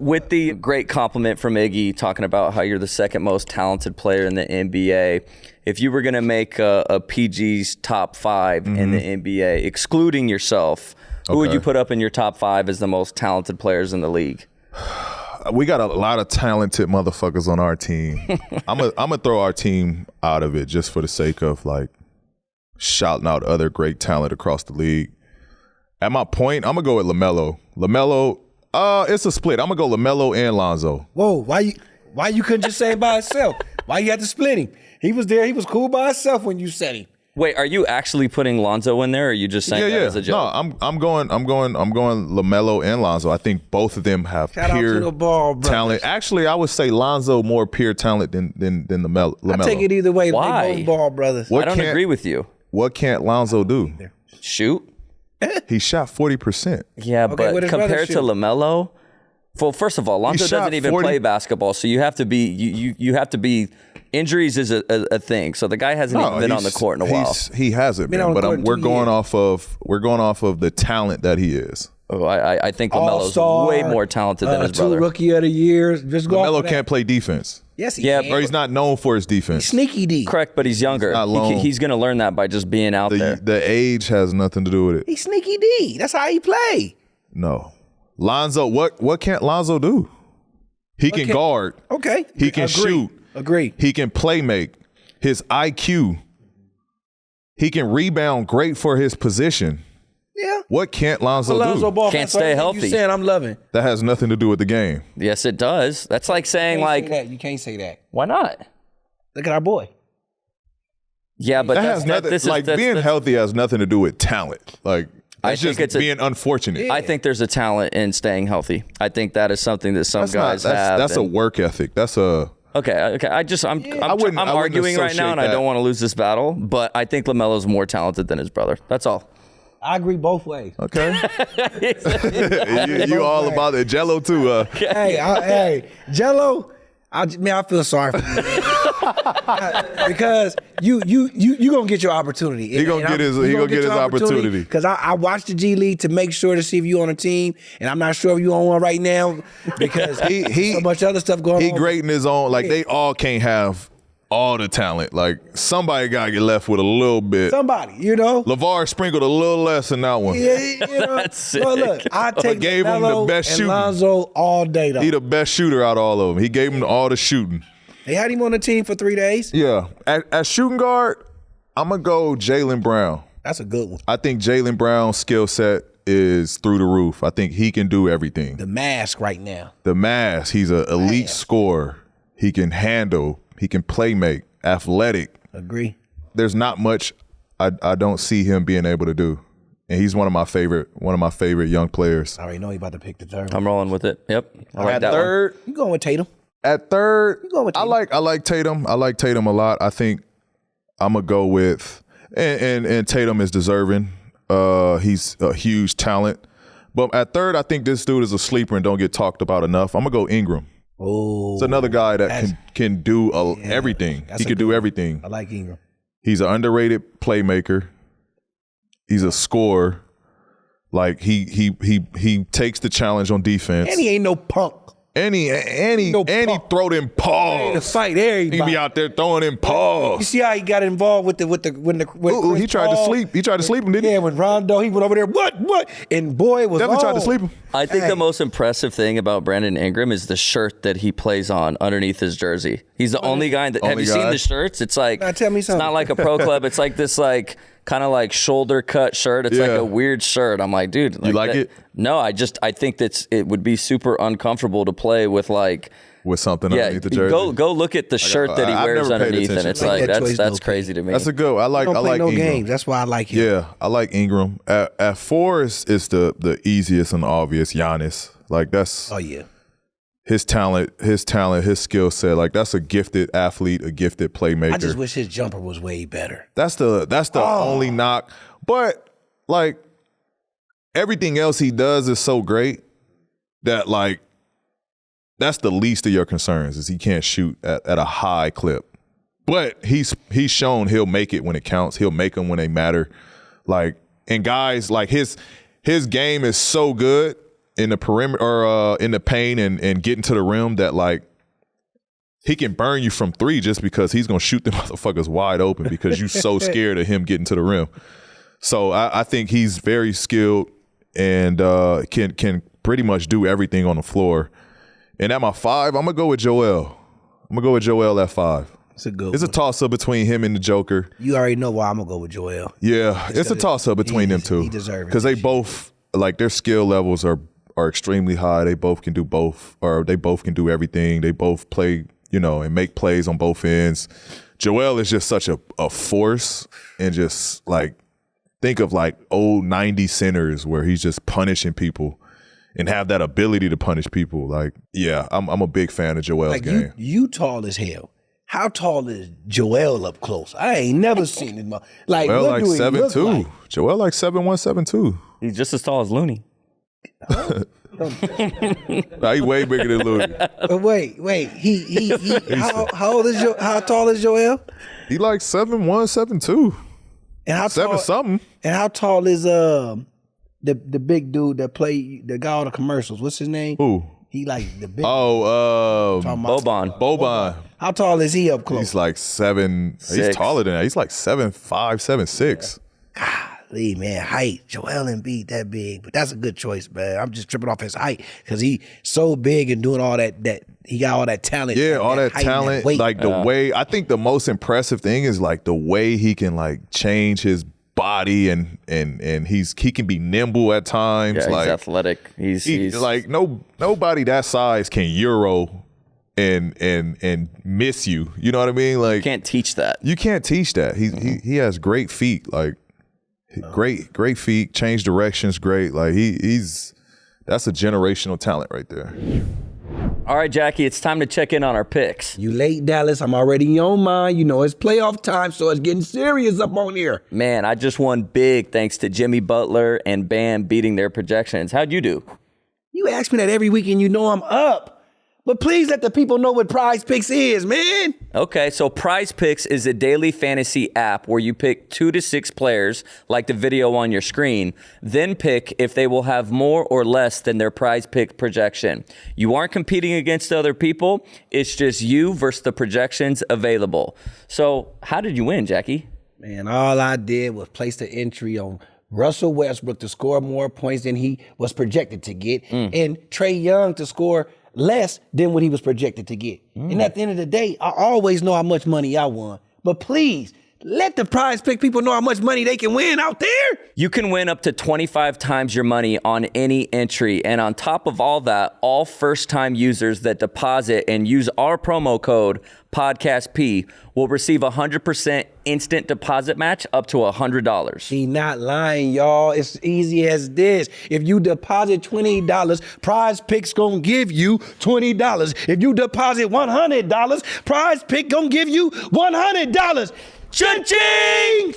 with the great compliment from Iggy talking about how you're the second most talented player in the NBA, if you were going to make a PG's top 5 in the NBA, excluding yourself, who would you put up in your top 5 as the most talented players in the league? We got a lot of talented motherfuckers on our team. I'm gonna throw our team out of it just for the sake of like shouting out other great talent across the league. At my point, I'm gonna go with LaMelo. LaMelo, it's a split. I'm gonna go LaMelo and Lonzo. Whoa, why you couldn't just say it by itself? Why you had to split him? He was there. He was cool by himself when you said him. Wait, are you actually putting Lonzo in there, or are you just saying that as a joke? No, I'm going LaMelo and Lonzo. I think both of them have pure talent. Actually, I would say Lonzo more pure talent than LaMelo. I take it either way. Why? They both ball brothers. I don't agree with you. What can't Lonzo do? Shoot. He shot 40%. Yeah, but compared to LaMelo, well, first of all, Lonzo doesn't even play basketball, so you have to be you have to be. Injuries is a thing, so the guy hasn't even been on the court in a while. He hasn't been, but we're going off of the talent that he is. Oh, I think LaMelo's way more talented than his brother. 2 Rookie of the Year. Just go LaMelo can't play defense. Yes, he can. Or he's not known for his defense. He's sneaky D. Correct, but he's younger. He's going to learn that by just being out there. The age has nothing to do with it. He's sneaky D. That's how he play. No. Lonzo, what can't Lonzo do? He can guard. Okay. He can shoot. Agree. He can play make. His IQ. He can rebound great for his position. Yeah. What can't Lonzo do? Can't stay healthy. You saying I'm loving. That has nothing to do with the game. Yes, it does. That's like saying You can't say that. Why not? Look at our boy. Yeah, but that has nothing. Being healthy has nothing to do with talent. Like it's just being unfortunate. Yeah. I think there's a talent in staying healthy. I think that is something that some guys have. That's a work ethic. That's a. Okay. I'm arguing right now, and I don't want to lose this battle. But I think LaMelo's more talented than his brother. That's all. I agree both ways. Okay. you all about it. Jello too. Hey, Jello. I feel sorry for you because you gonna get your opportunity. He gonna get his opportunity. Because I watched the G League to make sure to see if you on a team, and I'm not sure if you on one right now because he so much other stuff going on. He great in his own. Like they all can't have all the talent. Like somebody gotta get left with a little bit. Somebody, LeVar sprinkled a little less in that one. Yeah, That's sick. Well, look, I take gave him the best shooting. Lonzo all day though. He the best shooter out of all of them. He gave him all the shooting. They had him on the team for 3 days. Yeah, at shooting guard, I'm gonna go Jaylen Brown. That's a good one. I think Jaylen Brown's skill set is through the roof. I think he can do everything. The mask right now. He's an elite scorer. He can handle. He can play make, athletic. Agree. There's not much I don't see him being able to do. And he's one of my favorite young players. I already know he about to pick the third. I'm rolling with it. Yep. I like at that third, one. You going with Tatum? At third, you going with Tatum? I like Tatum. I like Tatum a lot. I think I'm gonna go with and Tatum is deserving. He's a huge talent. But at third, I think this dude is a sleeper and don't get talked about enough. I'm gonna go Ingram. Oh, it's another guy that can do everything. He can do everything. I like Ingram. He's an underrated playmaker. He's a scorer. Like he takes the challenge on defense. And he ain't no punk. And he throw them paws. To fight everybody. He be out there throwing them paws. You see how he got involved with he tried to sleep. He tried to sleep him, didn't he? Yeah, when Rondo, he went over there. What? And boy, it was definitely tried to sleep him. I think the most impressive thing about Brandon Ingram is the shirt that he plays on underneath his jersey. He's the only guy that. Have you seen the shirts? It's like now, tell me something. It's not like a pro club. It's like this kind of like shoulder cut shirt. It's like a weird shirt. I'm like, dude, you like it? No, I think it would be super uncomfortable to play with something underneath the jersey. Go look at the shirt that he wears underneath, and it's like that's crazy to me. That's a good. I like Ingram. Games. That's why I like him. Yeah, I like Ingram. At 4 is the easiest and obvious. Giannis, like that's. Oh yeah. His talent, his skill set, like that's a gifted athlete, a gifted playmaker. I just wish his jumper was way better. That's the only knock. But like everything else he does is so great that like that's the least of your concerns is he can't shoot at a high clip. But he's shown he'll make it when it counts. He'll make them when they matter. Like and guys like his game is so good. in the perimeter or in the paint and getting to the rim that like he can burn you from three just because he's gonna shoot the motherfuckers wide open because you're so scared of him getting to the rim. So I think he's very skilled and can pretty much do everything on the floor. And at my 5, I'm gonna go with Joel. I'm gonna go with Joel at 5. It's a good. It's a toss up between him and the Joker. You already know why I'm gonna go with Joel. Yeah, it's a toss up between them two. He deserves it because they both like their skill levels are extremely high. They both can do both, or they both can do everything. They both play, and make plays on both ends. Joel is just such a force, and just like think of like old 90s centers where he's just punishing people and have that ability to punish people. Like, yeah, I'm a big fan of Joel's game. You tall as hell. How tall is Joel up close? I ain't never seen him. Like, Joel like 7'2". Like? Joel like 7'1", 7'2". He's just as tall as Looney. Nah, he way bigger than Looney. Wait. He how tall is Joel? He like 7'1", 7'2". And how tall, 7 something. And how tall is the big dude that got all the commercials? What's his name? Who? He like the big. Boban. How tall is he up close? He's like 7. He's taller than that. He's like 7'5", 7'6". Golly, man, height. Joel Embiid that big, but that's a good choice, man. I'm just tripping off his height because he so big and doing all that he got all that talent. Yeah, all that talent. Like the way, I think the most impressive thing is like the way he can like change his body and he can be nimble at times. Yeah, like, he's athletic. He's like nobody that size can Euro and miss you. You know what I mean? Like, you can't teach that. You can't teach that. He has great feet. Like great feet, change directions, great. Like that's a generational talent right there. All right, Jackie, it's time to check in on our picks. You late, Dallas. I'm already on mine. It's playoff time, so it's getting serious up on here. Man, I just won big thanks to Jimmy Butler and Bam beating their projections. How'd you do? You ask me that every week and I'm up. But please let the people know what Prize Picks is, man. Okay, so Prize Picks is a daily fantasy app where you pick 2 to 6 players, like the video on your screen, then pick if they will have more or less than their Prize Pick projection. You aren't competing against other people. It's just you versus the projections available. So how did you win, Jackie? Man, all I did was place the entry on Russell Westbrook to score more points than he was projected to get, and Trae Young to score less than what he was projected to get. And at the end of the day, I always know how much money I won. But please, let the Prize Pick people know how much money they can win out there. You can win up to 25 times your money on any entry. And on top of all that, all first-time users that deposit and use our promo code PodcastP will receive 100% instant deposit match up to $100. He not lying, y'all. It's easy as this. If you deposit $20, Prize Pick's gonna give you $20. If you deposit $100, Prize Pick gonna give you $100. Cha-ching!